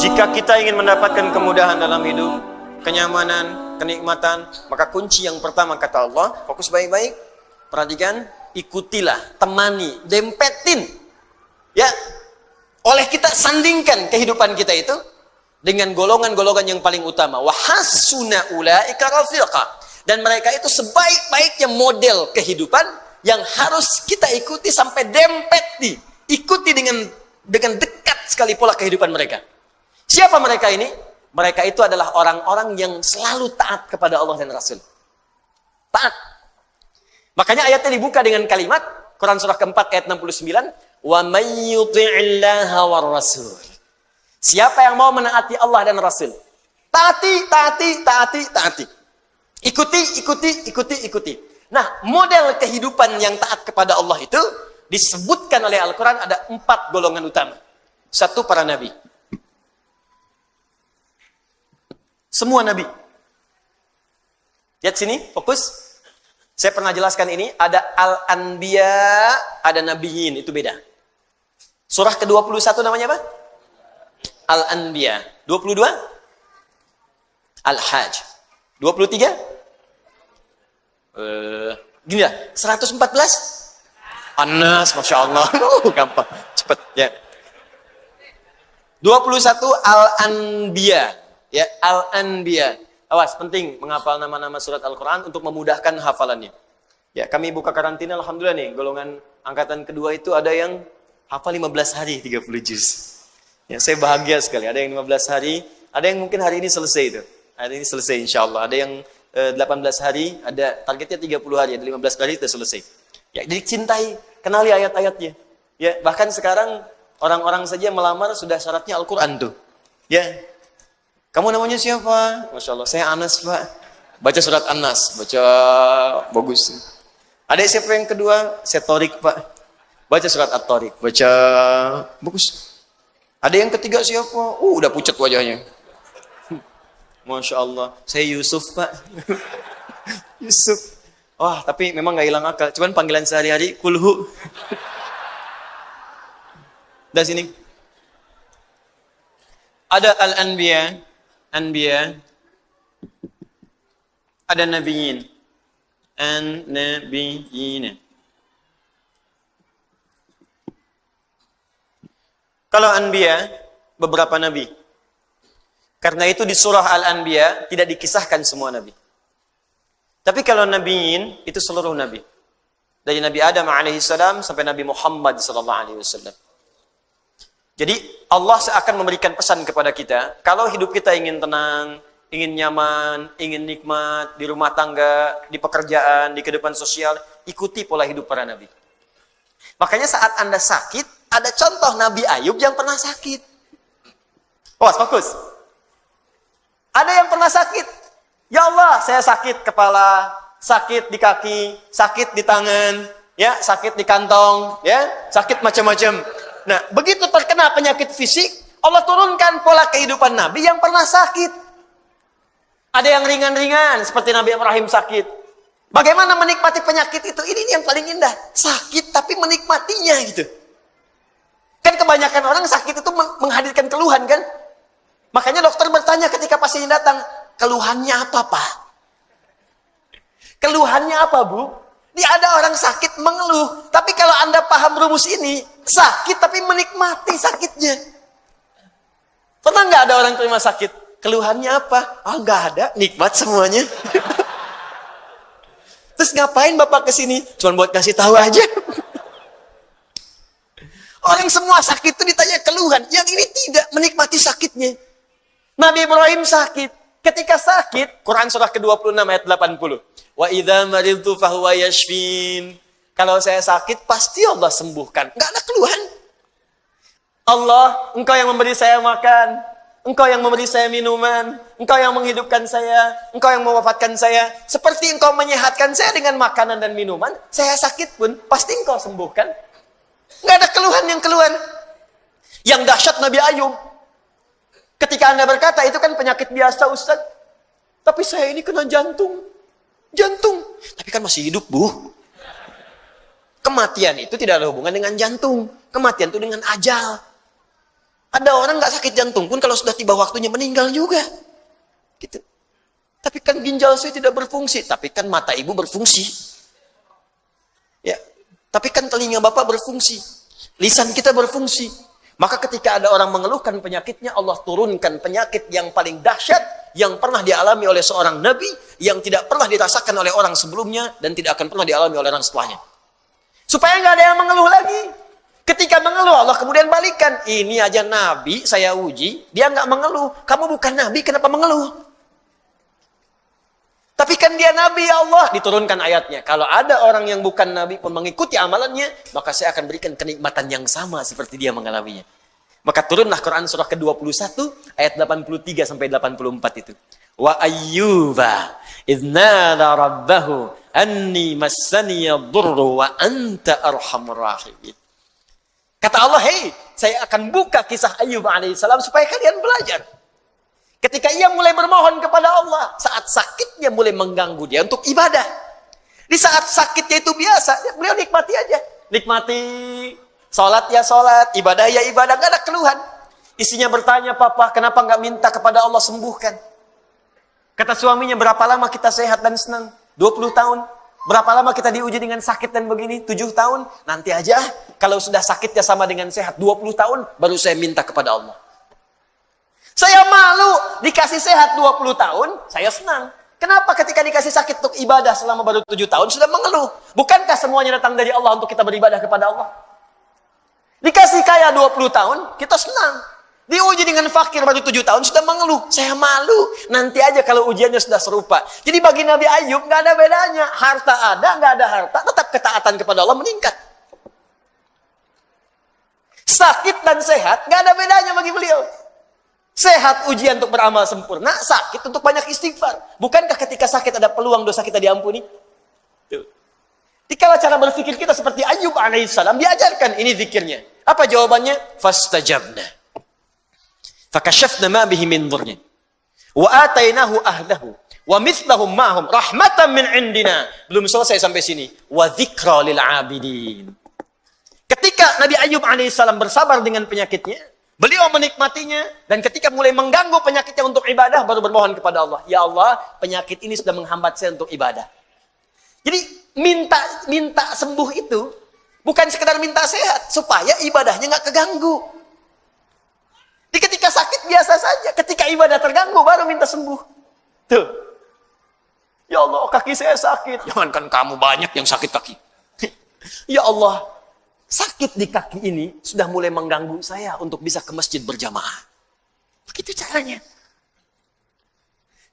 Jika kita ingin mendapatkan kemudahan dalam hidup, kenyamanan, kenikmatan, maka kunci yang pertama kata Allah, fokus baik-baik, perhatikan, ikutilah, temani, dempetin. Ya, oleh kita sandingkan kehidupan kita itu dengan golongan-golongan yang paling utama. Wa hasuna ulaika rafiqa. Dan mereka itu sebaik-baiknya model kehidupan yang harus kita ikuti sampai dempet ikuti dengan dekat sekali pola kehidupan mereka. Siapa mereka ini? Mereka itu adalah orang-orang yang selalu taat kepada Allah dan Rasul. Taat. Makanya ayatnya dibuka dengan kalimat Quran surah keempat ayat 69, wa may yuti'illaha war rasul. Siapa yang mau menaati Allah dan Rasul? Taati. Ikuti. Nah, model kehidupan yang taat kepada Allah itu disebutkan oleh Al-Quran ada 4 golongan utama. 1, para nabi. Semua nabi. Lihat sini, fokus. Saya pernah jelaskan ini, ada Al-Anbiya, ada Nabiyin, itu beda. Surah ke-21 namanya apa? Al-Anbiya. 22? Al-Hajj. 23? Gini lah, 114? An-Nas, Masya Allah. Gampang, cepet ya. 21 Al-Anbiya. Ya, Al-Anbiya. Awas, penting menghafal nama-nama surat Al-Quran untuk memudahkan hafalannya. Ya, kami buka karantina, alhamdulillah nih, golongan angkatan kedua itu ada yang hafal 15 hari 30 juz. Ya, saya bahagia sekali. Ada yang 15 hari, ada yang mungkin hari ini selesai itu. Hari ini selesai insya Allah. Ada yang 18 hari, ada targetnya 30 hari, ada 15 hari sudah selesai. Ya, jadi cintai, kenali ayat-ayatnya. Ya, bahkan sekarang orang-orang saja melamar sudah syaratnya Al-Quran tuh. Ya. Kamu namanya siapa? Masya Allah, saya Anas, Pak. Baca surat An-Nas, baca bagus. Ada siapa yang kedua? Saya Torik, Pak. Baca surat At-Torik, baca bagus. Ada yang ketiga siapa? Udah pucat wajahnya. Masya Allah, saya Yusuf, Pak. Yusuf. Wah, tapi memang gak hilang akal. Cuman panggilan sehari-hari, kulhu. Dan sini. Ada Al-Anbiya. Anbiya, ada Nabiyin, An-Nabiyin. Kalau Anbiya, beberapa Nabi. Karena itu di surah Al-Anbiya tidak dikisahkan semua Nabi. Tapi kalau Nabiyin, itu seluruh Nabi. Dari Nabi Adam alaihissalam sampai Nabi Muhammad sallallahu alaihi wasallam. Jadi Allah akan memberikan pesan kepada kita, kalau hidup kita ingin tenang, ingin nyaman, ingin nikmat, di rumah tangga, di pekerjaan, di kehidupan sosial, ikuti pola hidup para nabi. Makanya saat Anda sakit, ada contoh Nabi Ayub yang pernah sakit. Fokus. Ada yang pernah sakit. Ya Allah, saya sakit kepala, sakit di kaki, sakit di tangan, ya, sakit di kantong, ya, sakit macam-macam. Nah, begitu terkena penyakit fisik, Allah turunkan pola kehidupan Nabi yang pernah sakit. Ada yang ringan-ringan, seperti Nabi Ibrahim sakit. Bagaimana menikmati penyakit itu? Ini yang paling indah. Sakit tapi menikmatinya gitu. Kan kebanyakan orang sakit itu menghadirkan keluhan kan? Makanya dokter bertanya ketika pasiennya datang, keluhannya apa, Pak? Keluhannya apa, Bu? Dia ada orang sakit mengeluh, tapi kalau Anda paham rumus ini, sakit tapi menikmati sakitnya. Pernah nggak ada orang terima sakit? Keluhannya apa? Nggak ada, nikmat semuanya. Terus ngapain Bapak kesini? Cuma buat kasih tahu aja. Orang semua sakit itu ditanya keluhan, yang ini tidak menikmati sakitnya. Nabi Ibrahim sakit. Ketika sakit, Quran surah ke-26 ayat 80. Wa idza maridtu fahuwa yashfin. Kalau saya sakit, pasti Allah sembuhkan. Enggak ada keluhan. Allah, Engkau yang memberi saya makan, Engkau yang memberi saya minuman, Engkau yang menghidupkan saya, Engkau yang mewafatkan saya. Seperti Engkau menyehatkan saya dengan makanan dan minuman, saya sakit pun pasti Engkau sembuhkan. Enggak ada keluhan yang keluhan. Yang dahsyat Nabi Ayub. Ketika Anda berkata, itu kan penyakit biasa, Ustaz. Tapi saya ini kena jantung. Tapi kan masih hidup, Bu. Kematian itu tidak ada hubungan dengan jantung. Kematian itu dengan ajal. Ada orang nggak sakit jantung pun kalau sudah tiba waktunya meninggal juga. Gitu. Tapi kan ginjal saya tidak berfungsi, tapi kan mata ibu berfungsi. Ya, tapi kan telinga bapak berfungsi, lisan kita berfungsi. Maka ketika ada orang mengeluhkan penyakitnya, Allah turunkan penyakit yang paling dahsyat yang pernah dialami oleh seorang nabi, yang tidak pernah dirasakan oleh orang sebelumnya dan tidak akan pernah dialami oleh orang setelahnya. Supaya nggak ada yang mengeluh lagi. Ketika mengeluh, Allah kemudian balikan. Ini aja nabi saya uji, dia nggak mengeluh. Kamu bukan nabi, kenapa mengeluh? Tapi kan dia nabi, ya Allah. Diturunkan ayatnya. Kalau ada orang yang bukan nabi pun mengikuti amalannya, maka saya akan berikan kenikmatan yang sama seperti dia mengalaminya. Maka turunlah Quran surah ke-21 ayat 83 sampai 84 itu. Wa ayyuba idznada rabbahu anni massaniya dhurru wa anta arhamur rahimin. Kata Allah, hei, saya akan buka kisah Ayyub alaihissalam supaya kalian belajar. Ketika ia mulai bermohon kepada Allah, saat sakitnya mulai mengganggu dia untuk ibadah. Di saat sakitnya itu biasa, beliau nikmati aja. Nikmati, sholat ya sholat, ibadah ya ibadah, gak ada keluhan. Istrinya bertanya, papa kenapa gak minta kepada Allah sembuhkan? Kata suaminya, berapa lama kita sehat dan senang? 20 tahun. Berapa lama kita diuji dengan sakit dan begini? 7 tahun. Nanti aja, kalau sudah sakitnya sama dengan sehat 20 tahun, baru saya minta kepada Allah. Saya malu dikasih sehat 20 tahun, saya senang. Kenapa ketika dikasih sakit untuk ibadah selama baru 7 tahun sudah mengeluh? Bukankah semuanya datang dari Allah untuk kita beribadah kepada Allah? Dikasih kaya 20 tahun, kita senang. Diuji dengan fakir baru 7 tahun sudah mengeluh. Saya malu. Nanti aja kalau ujiannya sudah serupa. Jadi bagi Nabi Ayyub nggak ada bedanya. Harta ada, nggak ada harta, tetap ketaatan kepada Allah meningkat. Sakit dan sehat nggak ada bedanya bagi beliau. Sehat ujian untuk beramal sempurna, sakit untuk banyak istighfar. Bukankah ketika sakit ada peluang dosa kita diampuni? Tuh. Dikala cara berpikir kita seperti Ayyub alaihissalam, diajarkan ini zikirnya. Apa jawabannya? Fastajabna. Fakashafna ma bihi min dhurrin. Wa atainahu ahlahu. Wa mithlahum ma'hum rahmatan min indina. Belum selesai sampai sini. Wa dzikra lil 'abidin. Ketika Nabi Ayyub alaihissalam bersabar dengan penyakitnya, beliau menikmatinya, dan ketika mulai mengganggu penyakitnya untuk ibadah, baru bermohon kepada Allah. Ya Allah, penyakit ini sudah menghambat saya untuk ibadah. Jadi, minta sembuh itu, bukan sekedar minta sehat, supaya ibadahnya nggak keganggu. Di ketika sakit biasa saja, ketika ibadah terganggu, baru minta sembuh. Tuh. Ya Allah, kaki saya sakit. Jangankan kamu banyak yang sakit kaki. Ya Allah, sakit di kaki ini sudah mulai mengganggu saya untuk bisa ke masjid berjamaah. Begitu caranya.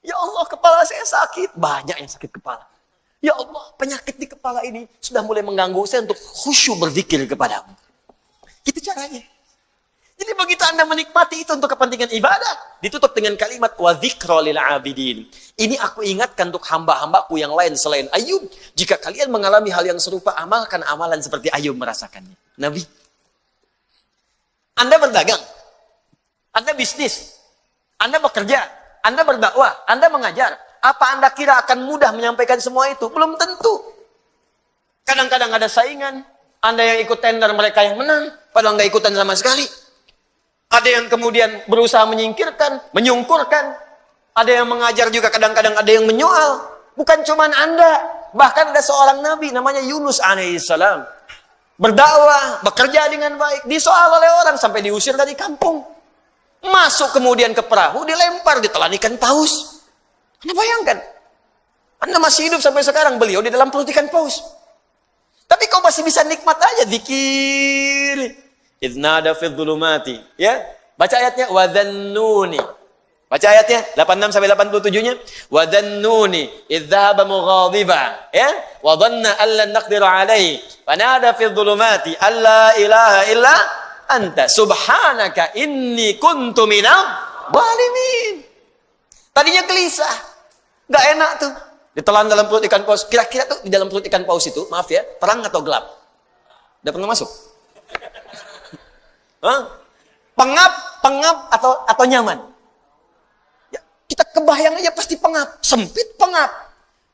Ya Allah, kepala saya sakit. Banyak yang sakit kepala. Ya Allah, penyakit di kepala ini sudah mulai mengganggu saya untuk khusyuk berzikir kepadamu. Gitu caranya. Jadi begitu Anda menikmati itu untuk kepentingan ibadah, ditutup dengan kalimat wa dzikra lil 'abidin. Ini aku ingatkan untuk hamba-hambaku yang lain selain Ayyub. Jika kalian mengalami hal yang serupa, amalkan amalan seperti Ayyub merasakannya. Nabi. Anda berdagang, Anda bisnis, Anda bekerja, Anda berdakwah, Anda mengajar. Apa Anda kira akan mudah menyampaikan semua itu? Belum tentu. Kadang-kadang ada saingan. Anda yang ikut tender, mereka yang menang. Padahal nggak ikutan sama sekali. Ada yang kemudian berusaha menyingkirkan, menyungkurkan. Ada yang mengajar juga, kadang-kadang ada yang menyoal. Bukan cuma Anda. Bahkan ada seorang Nabi namanya Yunus alaihissalam. Berdakwah, bekerja dengan baik. Disoal oleh orang sampai diusir dari kampung. Masuk kemudian ke perahu, dilempar, ditelan ikan paus. Anda bayangkan. Anda masih hidup sampai sekarang, beliau di dalam perut ikan paus. Tapi kau masih bisa nikmat aja, zikir. Idznada fi dhulumati. Ya, baca ayatnya wa dhannuni. Baca ayatnya 86 sampai 87-nya. Wa dhannuni idz dhahaba mughadiba, ya? Wa dhanna an lan naqdir alayhi. Fanada fi dhulumati alla ilaha illa anta subhanaka inni kuntu minadh dhalimin. Tadinya gelisah. Enggak enak tuh. Ditelan dalam perut ikan paus. Kira-kira tuh di dalam perut ikan paus itu, maaf ya, terang atau gelap? Udah pernah masuk? Hah? Pengap atau nyaman? Ya, kita kebayang aja pasti pengap, sempit pengap.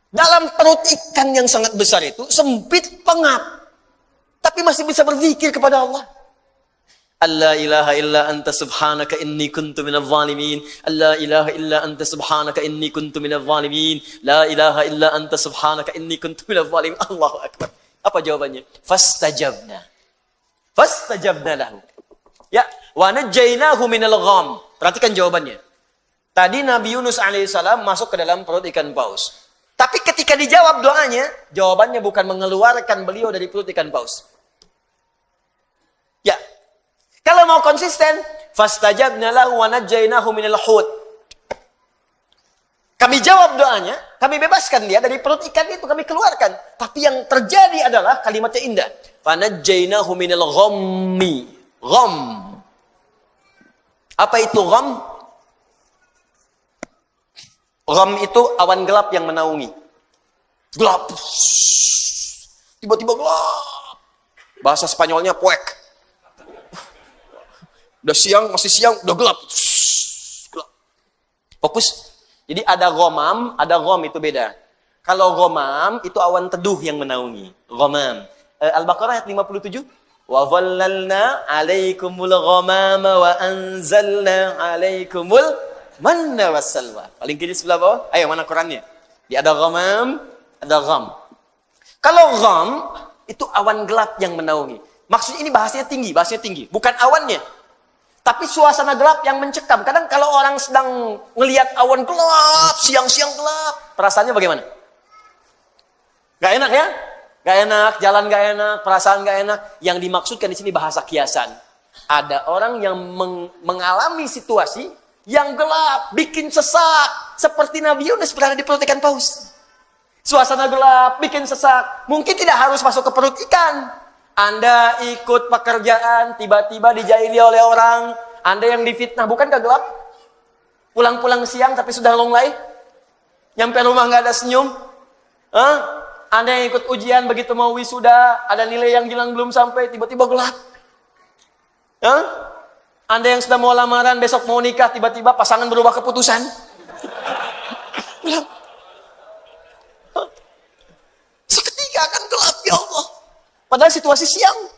Dalam perut ikan yang sangat besar itu sempit pengap, tapi masih bisa berzikir kepada Allah. Alla ilaha illa anta subhanaka inni kuntu minadh dhalimin. Alla ilaha illa anta subhanaka inni kuntu minadh dhalimin. La ilaha illa anta subhanaka inni kuntu minadh dhalimin. Allahu akbar. Apa jawabannya? Fastajabna. Fastajabna lahu. Ya, wa najjaynahu minal gham. Perhatikan jawabannya. Tadi Nabi Yunus alaihissalam masuk ke dalam perut ikan paus. Tapi ketika dijawab doanya, jawabannya bukan mengeluarkan beliau dari perut ikan paus. Ya. Kalau mau konsisten, fastajabna lahu wa najjaynahu minal hut. Kami jawab doanya, kami bebaskan dia dari perut ikan itu, kami keluarkan. Tapi yang terjadi adalah kalimatnya indah. Fa najjaynahu minal ghammi. Gham. Apa itu gham? Gham itu awan gelap yang menaungi. Gelap. Tiba-tiba gelap. Bahasa Spanyolnya puek. Udah siang, masih siang, udah gelap. Gelap. Fokus. Jadi ada ghamam, ada gham itu beda. Kalau ghamam itu awan teduh yang menaungi. Ghamam. Al-Baqarah ayat 57. Wa dhallalna 'alaikumul ghamama wa anzalna 'alaikumul manna wassalwa. Paling kiri sebelah bawah. Ayo mana Qurannya? Dia ada ghamam, ada gham. Kalau gham itu awan gelap yang menaungi. Maksudnya ini bahasanya tinggi, bukan awannya. Tapi suasana gelap yang mencekam. Kadang kalau orang sedang ngelihat awan gelap, siang-siang gelap, perasaannya bagaimana? Gak enak ya? Gak enak, jalan gak enak, perasaan gak enak. Yang dimaksudkan di sini bahasa kiasan. Ada orang yang mengalami situasi yang gelap, bikin sesak. Seperti Nabi Yunus berada di perut ikan paus. Suasana gelap, bikin sesak. Mungkin tidak harus masuk ke perut ikan. Anda ikut pekerjaan, tiba-tiba dijahili oleh orang. Anda yang difitnah, bukankah gelap? Pulang-pulang siang tapi sudah longlai. Nyampe rumah nggak ada senyum. Anda yang ikut ujian, begitu mau wisuda, ada nilai yang hilang belum sampai, tiba-tiba gelap. Anda yang sudah mau lamaran, besok mau nikah, tiba-tiba pasangan berubah keputusan. Gelap. Seketika akan gelap, ya Allah. Padahal situasi siang.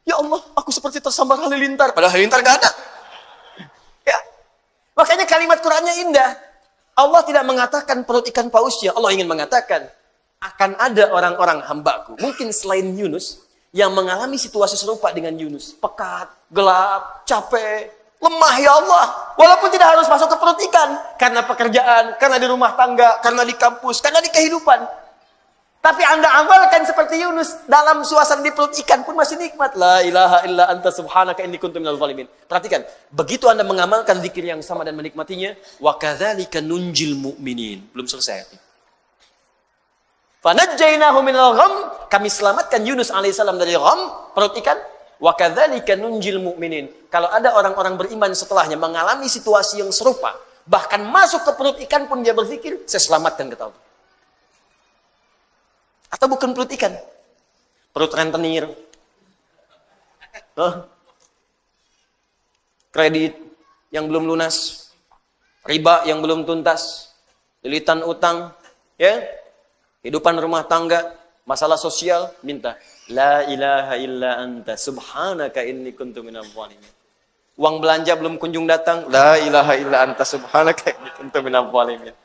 Ya Allah, aku seperti tersambar halilintar. Padahal halilintar gak ada. Ya. Makanya kalimat Qur'annya indah. Allah tidak mengatakan perut ikan pausnya. Allah ingin mengatakan, akan ada orang-orang hambaku, mungkin selain Yunus, yang mengalami situasi serupa dengan Yunus. Pekat, gelap, capek, lemah ya Allah. Walaupun tidak harus masuk ke perut ikan. Karena pekerjaan, karena di rumah tangga, karena di kampus, karena di kehidupan. Tapi Anda amalkan seperti Yunus, dalam suasana di perut ikan pun masih nikmat. La ilaha illa anta subhanaka inni kuntu minadh dhalimin. Perhatikan, begitu Anda mengamalkan zikir yang sama dan menikmatinya, wa kadzalika nunjil mu'minin. Belum selesai. Fa najjaynahu minal gham, kami selamatkan Yunus alaihissalam dari gham, perut ikan. Wa kadzalika nunjil mu'minin. Kalau ada orang-orang beriman setelahnya mengalami situasi yang serupa, bahkan masuk ke perut ikan pun dia berzikir, saya selamatkan kata Allah. Atau bukan perut ikan, perut rentenir, kredit yang belum lunas, riba yang belum tuntas, lilitan utang, ya, kehidupan rumah tangga, masalah sosial, minta la ilaha illa anta subhanaka inni kuntu minadh dhalimin. Uang belanja belum kunjung datang, la ilaha illa anta subhanaka inni kuntu minadh dhalimin.